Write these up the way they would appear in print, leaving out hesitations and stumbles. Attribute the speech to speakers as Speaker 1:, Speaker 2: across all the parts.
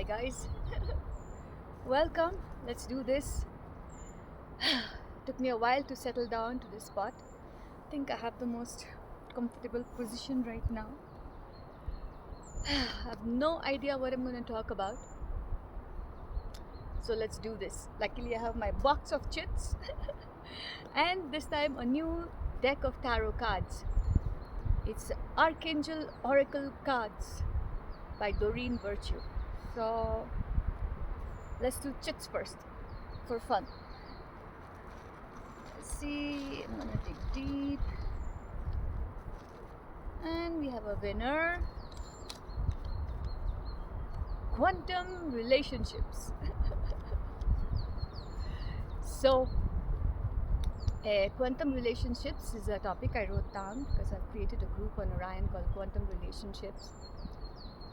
Speaker 1: guys. Welcome. Let's do this. Took me a while to settle down to this spot. I think I have the most comfortable position right now. I have no idea what I'm going to talk about. So let's do this. Luckily, I have my box of chits and this time a new deck of tarot cards. It's Archangel Oracle Cards by Doreen Virtue. So let's do chits first for fun. Let's see, I'm gonna dig deep. And we have a winner. Quantum relationships. So, quantum relationships is a topic I wrote down because I've created a group on Orion called Quantum Relationships.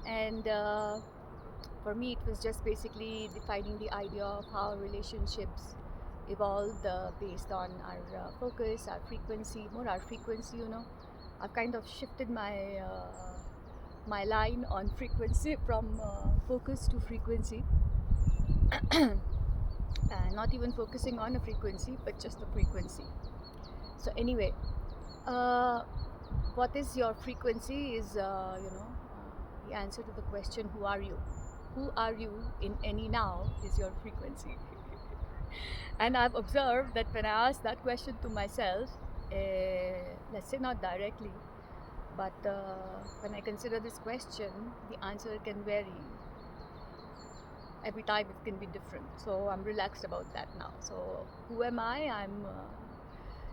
Speaker 1: And for me, it was just basically defining the idea of how relationships evolved based on our focus, our frequency, more our frequency, I've kind of shifted my line on frequency from focus to frequency. Not even focusing on a frequency, but just the frequency. So anyway, what is your frequency is, the answer to the question, who are you? Who are you in any now is your frequency. And I've observed that when I ask that question to myself, let's say not directly, but when I consider this question, the answer can vary. Every time it can be different. So I'm relaxed about that now. So who am I? I'm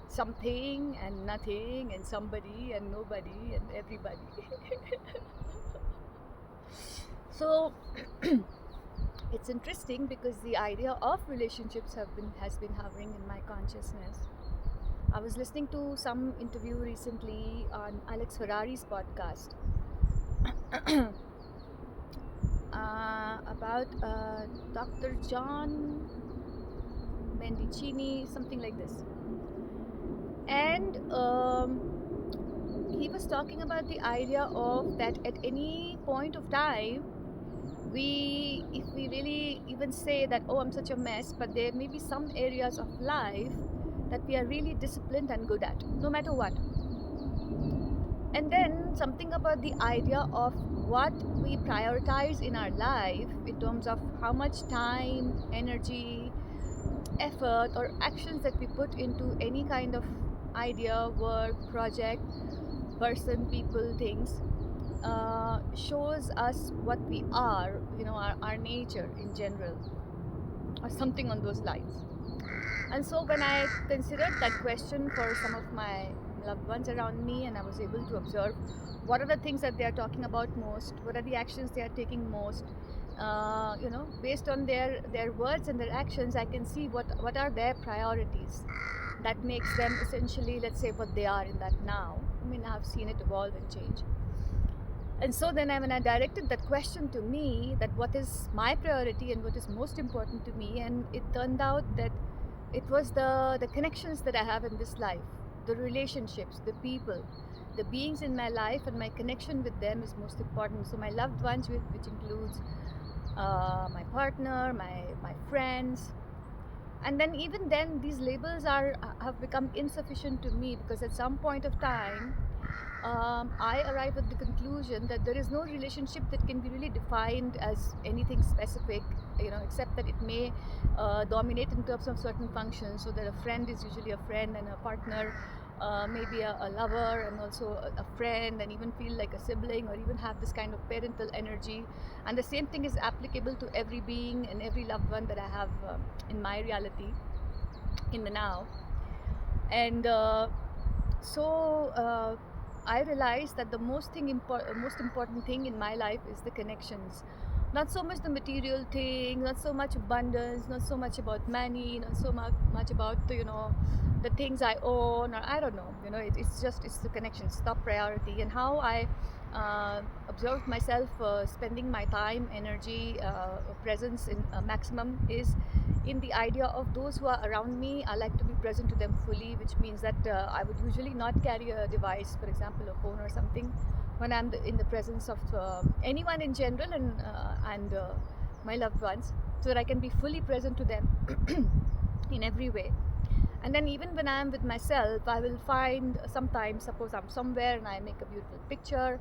Speaker 1: something and nothing and somebody and nobody and everybody. So it's interesting because the idea of relationships has been hovering in my consciousness. I was listening to some interview recently on Alex Ferrari's podcast about Dr. John Mendicini, something like this. And he was talking about the idea of that at any point of time, if we really even say that, oh, I'm such a mess, but there may be some areas of life that we are really disciplined and good at, no matter what. And then something about the idea of what we prioritize in our life in terms of how much time, energy, effort, or actions that we put into any kind of idea, work, project, person, people, things, shows us what we are, our nature in general, or something on those lines. And so when I considered that question for some of my loved ones around me, and I was able to observe what are the things that they are talking about most, what are the actions they are taking most, based on their words and their actions, I can see what are their priorities that makes them essentially, let's say, what they are in that now. I mean, I've seen it evolve and change. And so then when I directed that question to me, that what is my priority and what is most important to me, and it turned out that it was the connections that I have in this life, the relationships, the people, the beings in my life, and my connection with them is most important. So my loved ones, which includes my partner, my friends. And then even then, these labels have become insufficient to me, because at some point of time, I arrive at the conclusion that there is no relationship that can be really defined as anything specific, except that it may dominate in terms of certain functions. So that a friend is usually a friend, and a partner maybe a lover, and also a friend, and even feel like a sibling, or even have this kind of parental energy. And the same thing is applicable to every being and every loved one that I have in my reality, in the now. And so I realized that the most important thing in my life is the connections. Not so much the material thing, not so much abundance, not so much about money, not so much about the things I own, or I don't know. It's the connections, top priority. And how I observed myself spending my time, energy, presence in maximum is in the idea of those who are around me. I like to be present to them fully, which means that I would usually not carry a device, for example a phone or something, when I'm in the presence of anyone in general, and my loved ones, so that I can be fully present to them in every way. And then even when I am with myself, I will find sometimes, suppose I'm somewhere and I make a beautiful picture,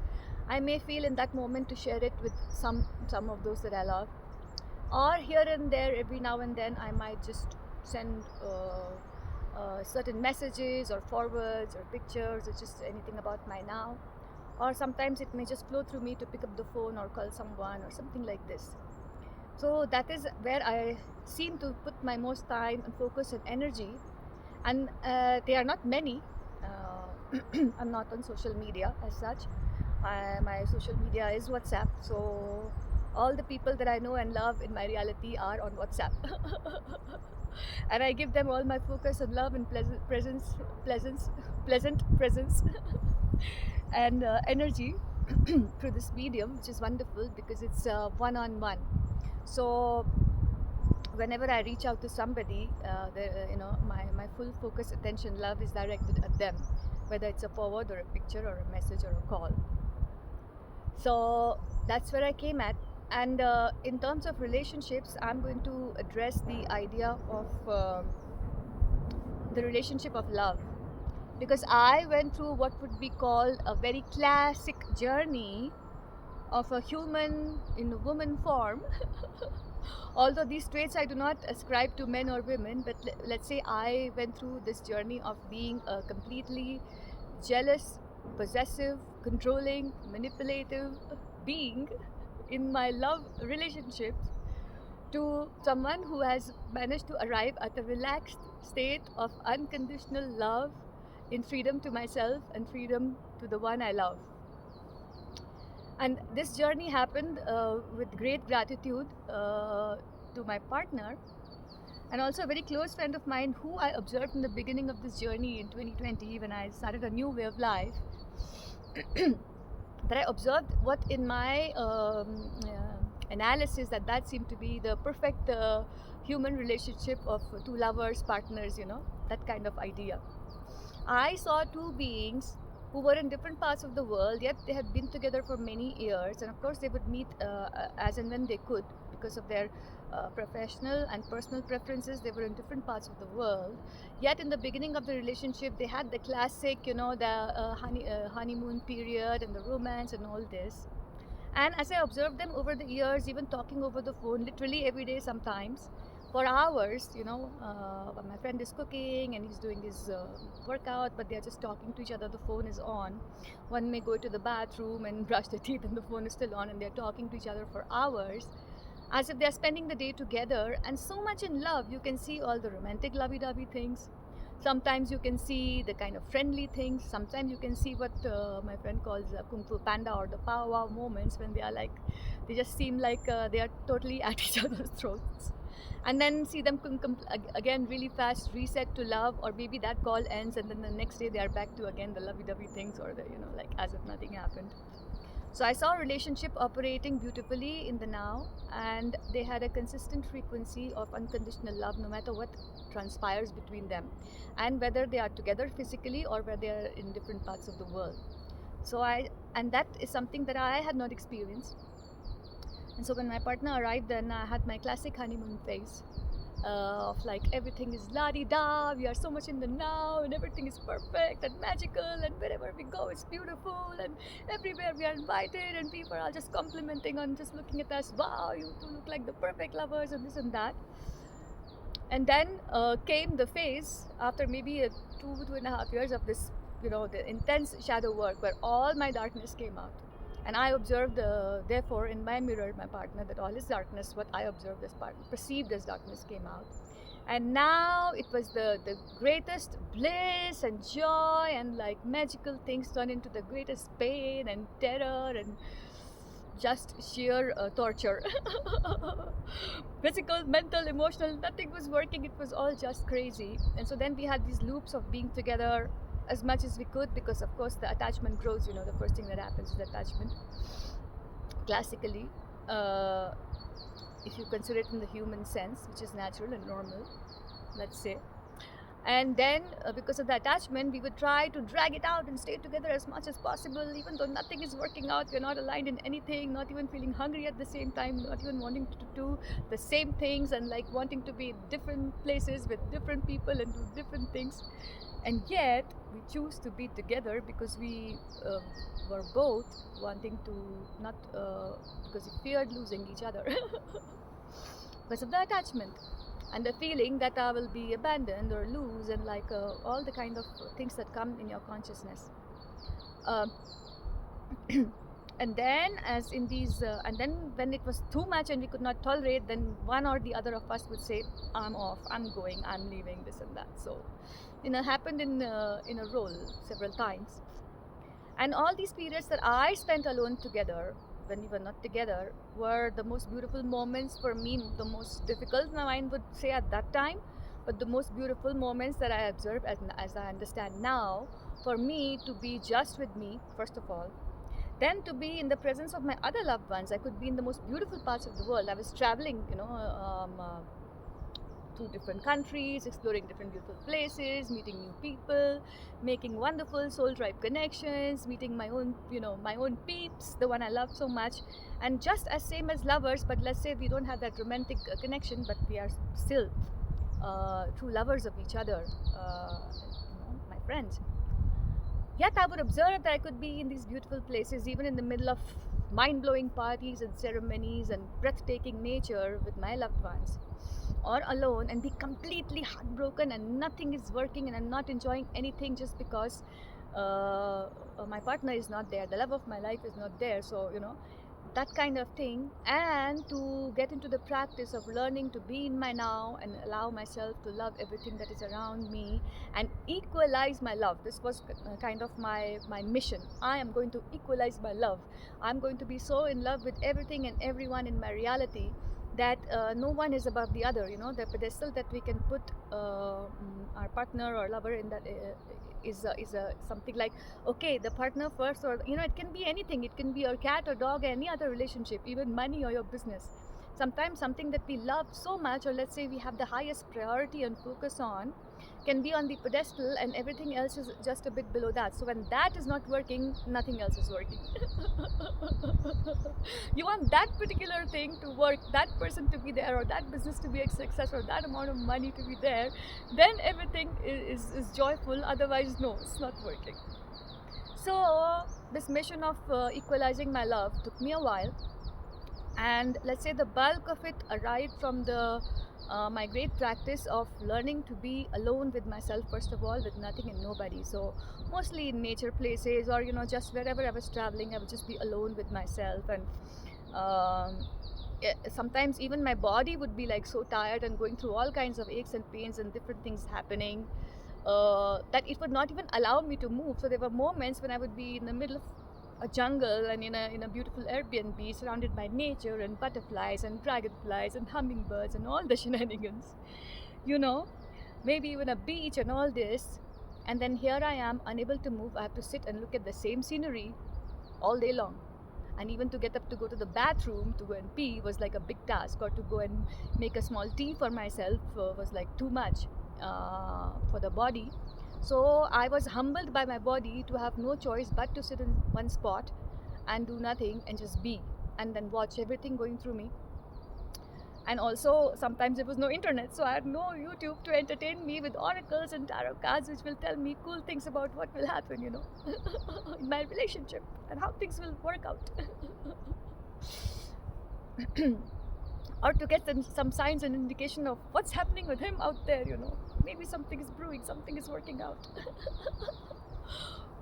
Speaker 1: I may feel in that moment to share it with some of those that I love. Or here and there, every now and then, I might just send certain messages or forwards or pictures or just anything about my now. Or sometimes it may just flow through me to pick up the phone or call someone or something like this. So that is where I seem to put my most time and focus and energy. And they are not many. I'm not on social media as such. My social media is WhatsApp. So all the people that I know and love in my reality are on WhatsApp. And I give them all my focus and love and pleasant presence and energy through this medium, which is wonderful because it's one-on-one. So whenever I reach out to somebody, my full focus, attention, love is directed at them, whether it's a forward or a picture or a message or a call. So that's where I came at. And in terms of relationships, I'm going to address the idea of the relationship of love, because I went through what would be called a very classic journey of a human in a woman form. Although these traits I do not ascribe to men or women, but let's say I went through this journey of being a completely jealous, possessive, controlling, manipulative being in my love relationships, to someone who has managed to arrive at a relaxed state of unconditional love in freedom to myself and freedom to the one I love. And this journey happened with great gratitude to my partner, and also a very close friend of mine who I observed in the beginning of this journey in 2020 when I started a new way of life. That I observed what in my analysis that seemed to be the perfect human relationship of two lovers, partners, that kind of idea. I saw two beings who were in different parts of the world, yet they had been together for many years, and of course they would meet as and when they could because of their professional and personal preferences. They were in different parts of the world, yet in the beginning of the relationship they had the classic, the honeymoon period and the romance and all this. And as I observed them over the years, even talking over the phone literally every day sometimes for hours, my friend is cooking and he's doing his workout, but they're just talking to each other, the phone is on. One may go to the bathroom and brush their teeth and the phone is still on, and they're talking to each other for hours as if they're spending the day together, and so much in love. You can see all the romantic lovey-dovey things. Sometimes you can see the kind of friendly things. Sometimes you can see what my friend calls Kung Fu Panda or the pow wow moments, when they just seem like they are totally at each other's throats. And then see them again really fast reset to love, or maybe that call ends and then the next day they are back to again the lovey-dovey things, or the like as if nothing happened. So I saw a relationship operating beautifully in the now, and they had a consistent frequency of unconditional love no matter what transpires between them, and whether they are together physically or whether they are in different parts of the world. And that is something that I had not experienced. And so when my partner arrived, then I had my classic honeymoon phase of like everything is la-di-da, we are so much in the now and everything is perfect and magical, and wherever we go it's beautiful, and everywhere we are invited and people are just complimenting on just looking at us, wow, you two look like the perfect lovers and this and that. And then came the phase after maybe 2.5 years of this, the intense shadow work, where all my darkness came out. And I observed, therefore, in my mirror, my partner, that all his darkness, what I observed as perceived as darkness, came out. And now it was the greatest bliss and joy, and like magical things turned into the greatest pain and terror and just sheer torture. Physical, mental, emotional, nothing was working. It was all just crazy. And so then we had these loops of being together as much as we could, because of course the attachment grows. The first thing that happens is attachment, classically, if you consider it in the human sense, which is natural and normal, let's say. And then because of the attachment, we would try to drag it out and stay together as much as possible, even though nothing is working out. We're not aligned in anything, not even feeling hungry at the same time, not even wanting to do the same things, and like wanting to be in different places with different people and do different things. And yet we choose to be together because we were both wanting to not because we feared losing each other because of the attachment and the feeling that I will be abandoned or lose, and like all the kind of things that come in your consciousness. Uh, and then as in these and then when it was too much and we could not tolerate, then one or the other of us would say, I'm off, I'm going, I'm leaving, this and that. So happened in a role several times. And all these periods that I spent alone together, when we were not together, were the most beautiful moments for me. The most difficult, my mind would say at that time, but the most beautiful moments that I observed, as I understand now, for me to be just with me, first of all, then to be in the presence of my other loved ones. I could be in the most beautiful parts of the world. I was traveling, to different countries, exploring different beautiful places, meeting new people, making wonderful soul tribe connections, meeting my own, my own peeps, the one I love so much. And just as same as lovers, but let's say we don't have that romantic connection, but we are still true lovers of each other, my friends. Yet I would observe that I could be in these beautiful places, even in the middle of mind-blowing parties and ceremonies and breathtaking nature with my loved ones, or alone, and be completely heartbroken and nothing is working and I'm not enjoying anything just because my partner is not there, the love of my life is not there. So that kind of thing. And to get into the practice of learning to be in my now and allow myself to love everything that is around me and equalize my love. This was kind of my mission. I am going to equalize my love. I'm going to be so in love with everything and everyone in my reality that no one is above the other. The pedestal that we can put our partner or lover in, that is something like, okay, the partner first, or it can be anything. It can be your cat or dog, any other relationship, even money or your business. Sometimes something that we love so much, or let's say we have the highest priority and focus on, can be on the pedestal and everything else is just a bit below that. So when that is not working, nothing else is working. You want that particular thing to work, that person to be there, or that business to be a success, or that amount of money to be there, then everything is joyful. Otherwise, no, it's not working. So this mission of equalizing my love took me a while, and let's say the bulk of it arrived from the my great practice of learning to be alone with myself, first of all, with nothing and nobody. So mostly in nature places, or just wherever I was traveling, I would just be alone with myself. And sometimes even my body would be like so tired and going through all kinds of aches and pains and different things happening, that it would not even allow me to move. So there were moments when I would be in the middle of a jungle and in a beautiful Airbnb surrounded by nature and butterflies and dragonflies and hummingbirds and all the shenanigans, maybe even a beach and all this. And then here I am, unable to move. I have to sit and look at the same scenery all day long. And even to get up to go to the bathroom to go and pee was like a big task, or to go and make a small tea for myself was like too much for the body. So I was humbled by my body to have no choice but to sit in one spot and do nothing and just be, and then watch everything going through me. And also sometimes there was no internet, so I had no YouTube to entertain me with oracles and tarot cards which will tell me cool things about what will happen, in my relationship and how things will work out. Or to get some signs and indication of what's happening with him out there, maybe something is brewing, something is working out.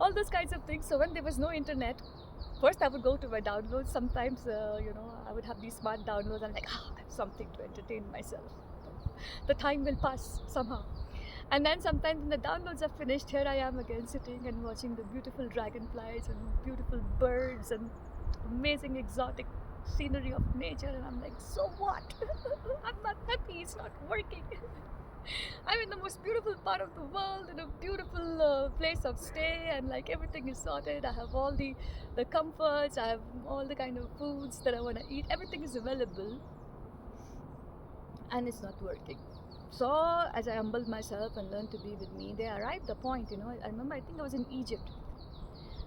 Speaker 1: All those kinds of things. So when there was no internet, first I would go to my downloads. Sometimes I would have these smart downloads. I'm like, I have something to entertain myself. The time will pass somehow. And then sometimes when the downloads are finished, here I am again sitting and watching the beautiful dragonflies and beautiful birds and amazing exotic scenery of nature, and I'm like, so what? I'm not happy, it's not working. I'm in the most beautiful part of the world, in a beautiful place of stay, and like everything is sorted. I have all the comforts, I have all the kind of foods that I want to eat, everything is available, and it's not working. So as I humbled myself and learned to be with me, they arrived the point, I remember, I think I was in Egypt.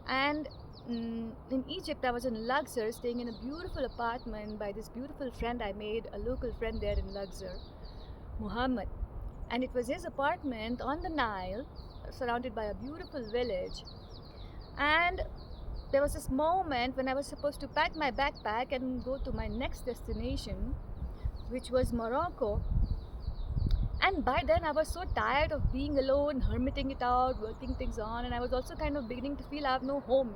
Speaker 1: And in Egypt, I was in Luxor, staying in a beautiful apartment by this beautiful friend I made, a local friend there in Luxor, Muhammad. And it was his apartment on the Nile, surrounded by a beautiful village. And there was this moment when I was supposed to pack my backpack and go to my next destination, which was Morocco. And by then I was so tired of being alone, hermiting it out, working things on, and I was also kind of beginning to feel I have no home.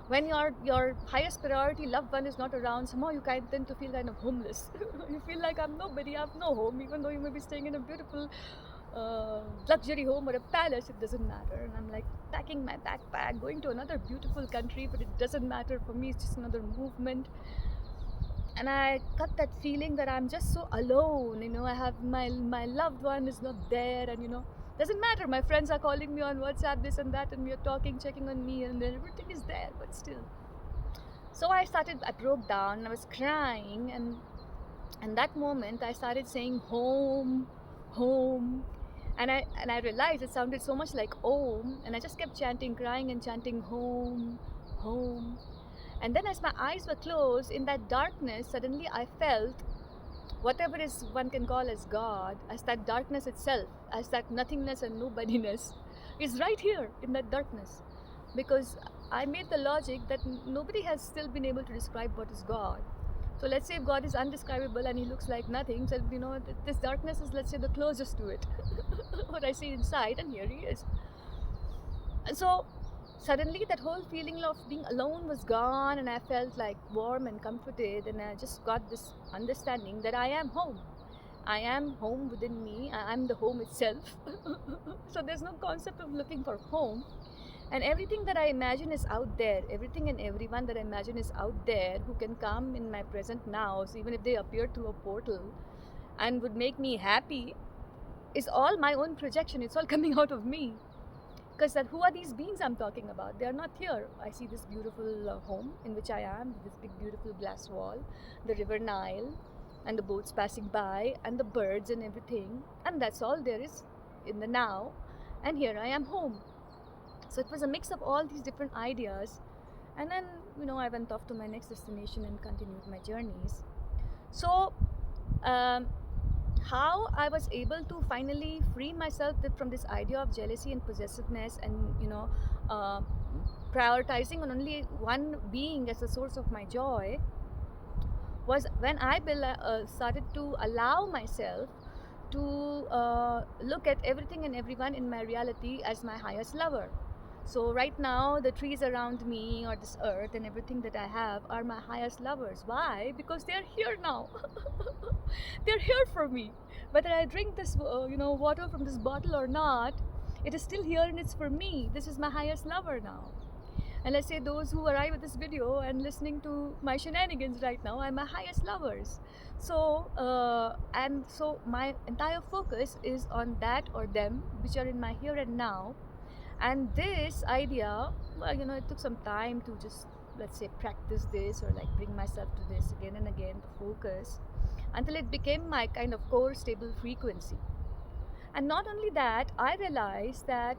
Speaker 1: When your highest priority loved one is not around, somehow you kind of tend to feel kind of homeless. You feel like I'm nobody, I have no home, even though you may be staying in a beautiful luxury home or a palace, it doesn't matter. And I'm like packing my backpack, going to another beautiful country, but it doesn't matter for me, it's just another movement. And I got that feeling that I'm just so alone. I have my loved one is not there, and doesn't matter. My friends are calling me on WhatsApp, this and that, and we are talking, checking on me, and everything is there, but still. So I broke down, I was crying, and that moment I started saying home, home, and I realized it sounded so much like Om, and I just kept chanting, crying and chanting home, home. And then as my eyes were closed, in that darkness, suddenly I felt whatever is one can call as God, as that darkness itself, as that nothingness and nobodiness, is right here in that darkness. Because I made the logic that nobody has still been able to describe what is God. So let's say if God is undescribable and he looks like nothing, so this darkness is, let's say, the closest to it. What I see inside, and here he is. And so suddenly that whole feeling of being alone was gone, and I felt like warm and comforted, and I just got this understanding that I am home. I am home within me. I am the home itself. So there's no concept of looking for home. And everything that I imagine is out there. Everything and everyone that I imagine is out there who can come in my present now. So even if they appear through a portal and would make me happy, is all my own projection. It's all coming out of me. Because who are these beings I'm talking about? They are not here. I see this beautiful home in which I am, this big beautiful glass wall, the river Nile, and the boats passing by, and the birds and everything. And that's all there is in the now. And here I am home. So it was a mix of all these different ideas. And then, I went off to my next destination and continued my journeys. So, how I was able to finally free myself from this idea of jealousy and possessiveness, and prioritizing on only one being as the source of my joy, was when I started to allow myself to look at everything and everyone in my reality as my highest lover. So right now, the trees around me, or this earth and everything that I have, are my highest lovers. Why? Because they're here now. They're here for me. Whether I drink this, water from this bottle or not, it is still here and it's for me. This is my highest lover now. And let's say those who arrive at this video and listening to my shenanigans right now are my highest lovers. So, so my entire focus is on that or them, which are in my here and now. And this idea, well, it took some time to just, let's say, practice this, or like bring myself to this again and again, the focus, until it became my kind of core stable frequency. And not only that, I realized that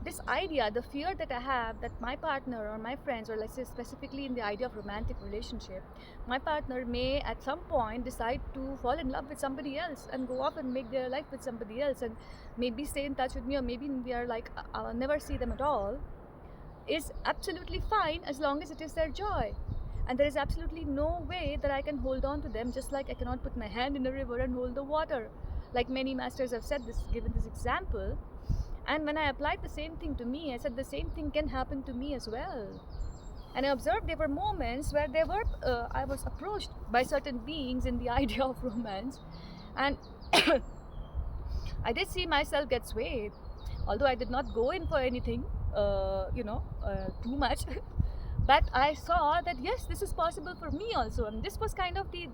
Speaker 1: this idea, the fear that I have that my partner or my friends, or let's say specifically in the idea of romantic relationship, my partner may at some point decide to fall in love with somebody else and go off and make their life with somebody else, and maybe stay in touch with me, or maybe we are like, I'll never see them at all, is absolutely fine as long as it is their joy. And there is absolutely no way that I can hold on to them, just like I cannot put my hand in a river and hold the water. Like many masters have said this, given this example. And when I applied the same thing to me, I said the same thing can happen to me as well. And I observed there were moments where I was approached by certain beings in the idea of romance, and I did see myself get swayed, although I did not go in for anything, too much. But I saw that yes, this is possible for me also, and this was kind of the,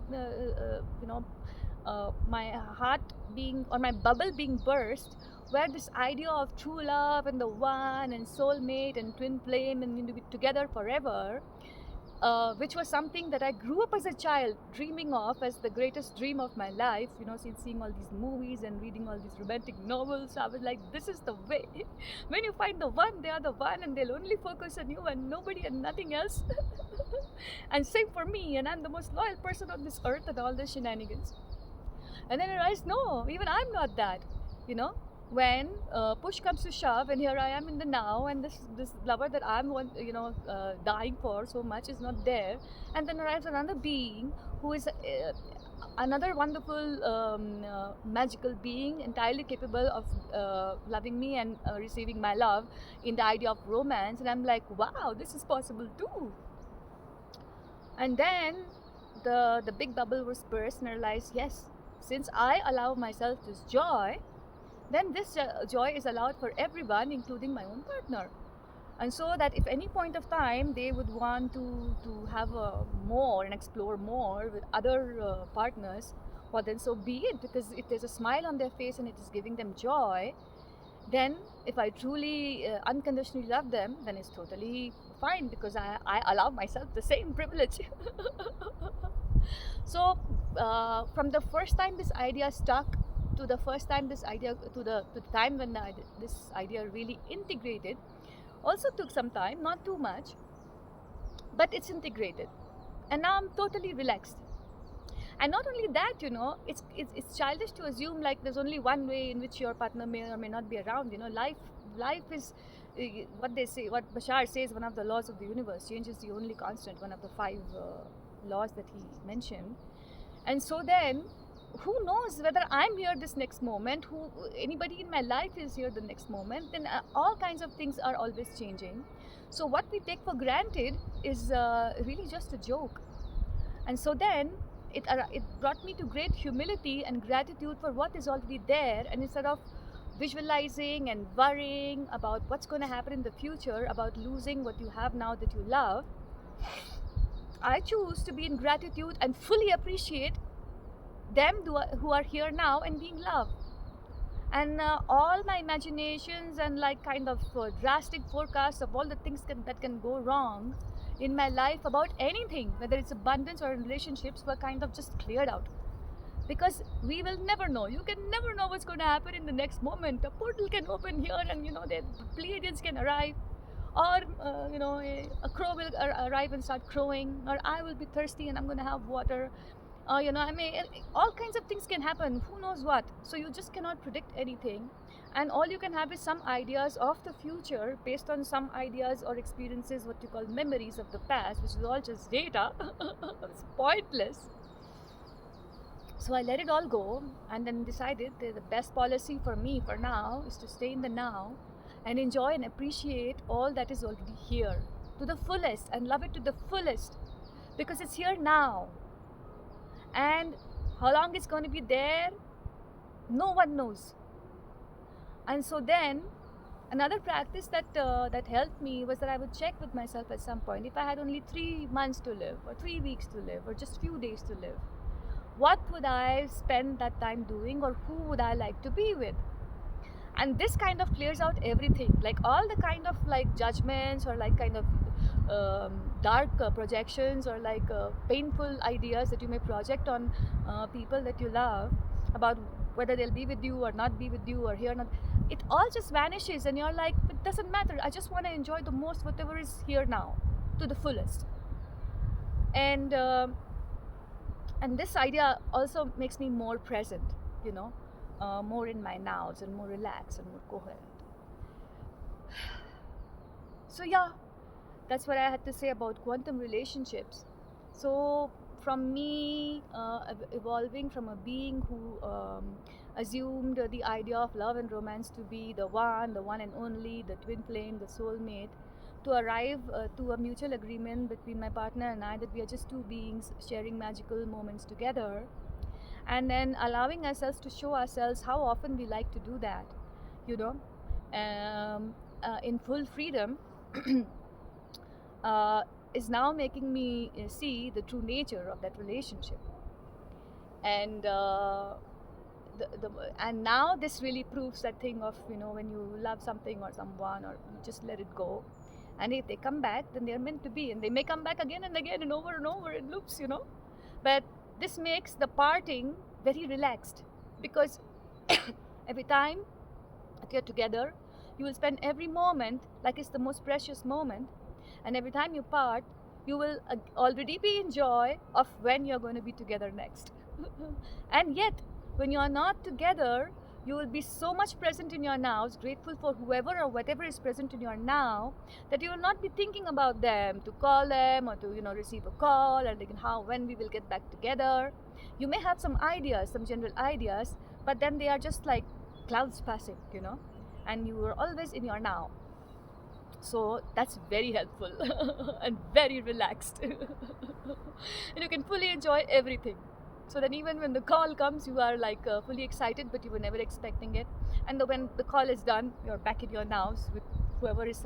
Speaker 1: my heart being, or my bubble being burst, where this idea of true love and the one and soulmate and twin flame and be together forever which was something that I grew up as a child dreaming of as the greatest dream of my life. Since seeing all these movies and reading all these romantic novels, I was like, this is the way. When you find the one, they are the one, and they'll only focus on you and nobody and nothing else. And same for me, and I'm the most loyal person on this earth and all the shenanigans. And then I realized, no, even I'm not that. You know, when push comes to shove, and here I am in the now, and this lover that I'm dying for so much is not there, and then arrives another being who is another wonderful magical being, entirely capable of loving me and receiving my love in the idea of romance, and I'm like, wow, this is possible too. And then the big bubble was burst, and I realized, yes, since I allow myself this joy, then this joy is allowed for everyone, including my own partner. And so that if any point of time they would want to have more and explore more with other partners, well, then so be it, because if there's a smile on their face and it is giving them joy, then if I truly unconditionally love them, then it's totally fine, because I allow myself the same privilege. So from the first time this idea stuck to the first time this idea to the time when this idea really integrated, also took some time, not too much, but it's integrated, and now I'm totally relaxed. And not only that, it's childish to assume like there's only one way in which your partner may or may not be around. Life is what they say, what Bashar says, one of the laws of the universe. Change is the only constant, one of the 5 laws that he mentioned. And so then, who knows whether I'm here this next moment, who anybody in my life is here the next moment, then all kinds of things are always changing. So what we take for granted is really just a joke. And so then it brought me to great humility and gratitude for what is already there, and instead of visualizing and worrying about what's going to happen in the future, about losing what you have now that you love, I choose to be in gratitude and fully appreciate them who are here now and being loved. And all my imaginations and like kind of drastic forecasts of all the things that can go wrong in my life about anything, whether it's abundance or relationships, were kind of just cleared out. Because we will never know. You can never know what's going to happen in the next moment. A portal can open here, and the Pleiadians can arrive, or a crow will arrive and start crowing, or I will be thirsty and I'm going to have water. All kinds of things can happen. Who knows what? So you just cannot predict anything, and all you can have is some ideas of the future based on some ideas or experiences, what you call memories of the past, which is all just data. It's pointless. So I let it all go, and then decided that the best policy for me for now is to stay in the now and enjoy and appreciate all that is already here to the fullest, and love it to the fullest, because it's here now. And how long it's going to be there, no one knows. And so then another practice that helped me was that I would check with myself at some point, if I had only 3 months to live, or 3 weeks to live, or just few days to live, what would I spend that time doing, or who would I like to be with? And this kind of clears out everything, like all the kind of like judgments, or like kind of dark projections, or like painful ideas that you may project on people that you love, about whether they'll be with you or not be with you, or here or not. It all just vanishes, and you're like, it doesn't matter, I just want to enjoy the most whatever is here now to the fullest. And this idea also makes me more present, more in my nows, and more relaxed and more coherent. So yeah, that's what I had to say about quantum relationships. So from me evolving from a being who assumed the idea of love and romance to be the one and only, the twin flame, the soulmate, to arrive to a mutual agreement between my partner and I that we are just two beings sharing magical moments together, and then allowing ourselves to show ourselves how often we like to do that, in full freedom, is now making me see the true nature of that relationship. And and now this really proves that thing of, when you love something or someone, or you just let it go, And if they come back, then they're meant to be, and they may come back again and again and over in loops, But this makes the parting very relaxed, because every time that you're together, you will spend every moment like it's the most precious moment, and every time you part, you will already be in joy of when you're going to be together next. And yet, when you are not together, you will be so much present in your nows, grateful for whoever or whatever is present in your now, that you will not be thinking about them, to call them or to receive a call, and when we will get back together. You may have some ideas, some general ideas, but then they are just like clouds passing, and you are always in your now. So that's very helpful and very relaxed. And you can fully enjoy everything. So then even when the call comes, you are like fully excited, but you were never expecting it. And when the call is done, you're back in your nows with whoever is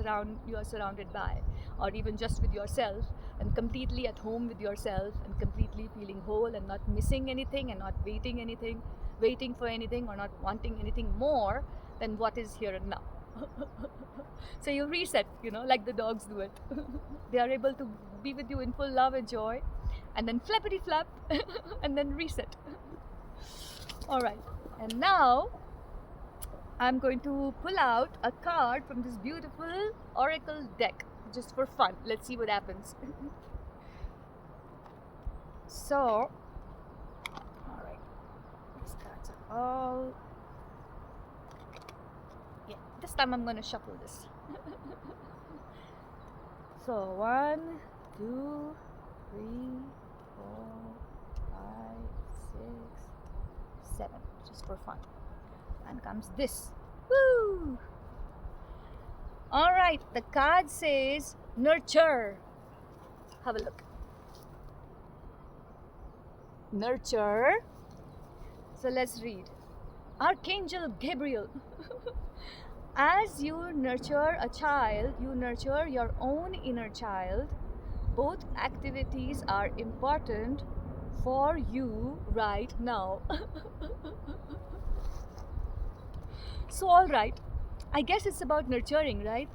Speaker 1: you are surrounded by, or even just with yourself, and completely at home with yourself, and completely feeling whole and not missing anything, and not waiting for anything, or not wanting anything more than what is here and now. So you reset, like the dogs do it. They are able to be with you in full love and joy, and then flappity flap, and then reset. All right, and now I'm going to pull out a card from this beautiful oracle deck just for fun. Let's see what happens. So, all right, these cards are all. Yeah, this time I'm going to shuffle this. So 1, 2, 3, 4, 5, 6, 7, just for fun. And comes this. Woo! All right, the card says nurture. Have a look. Nurture. So let's read. Archangel Gabriel. As you nurture a child, you nurture your own inner child. Both activities are important for you right now. So, all right, I guess it's about nurturing, right?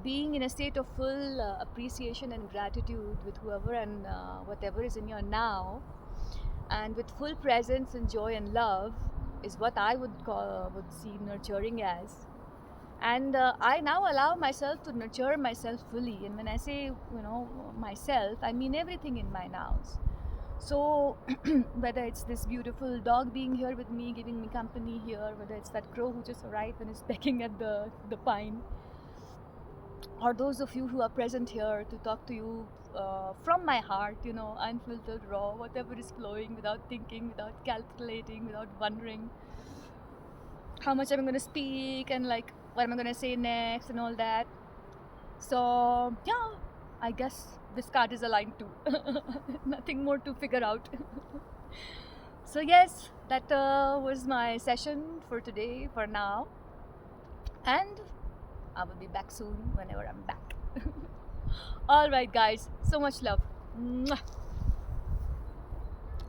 Speaker 1: Being in a state of full appreciation and gratitude with whoever and whatever is in your now, and with full presence and joy and love, is what I would see nurturing as. And I now allow myself to nurture myself fully. And when I say myself, I mean everything in my nows. So whether it's this beautiful dog being here with me, giving me company here, whether it's that crow who just arrived and is pecking at the pine, or those of you who are present here to talk to you from my heart, unfiltered, raw, whatever is flowing, without thinking, without calculating, without wondering how much I'm going to speak and like what am I going to say next and all that. So yeah, I guess this card is aligned too. Nothing more to figure out. So yes, that was my session for today, for now, and I will be back soon whenever I'm back. All right, guys, so much love. Mwah.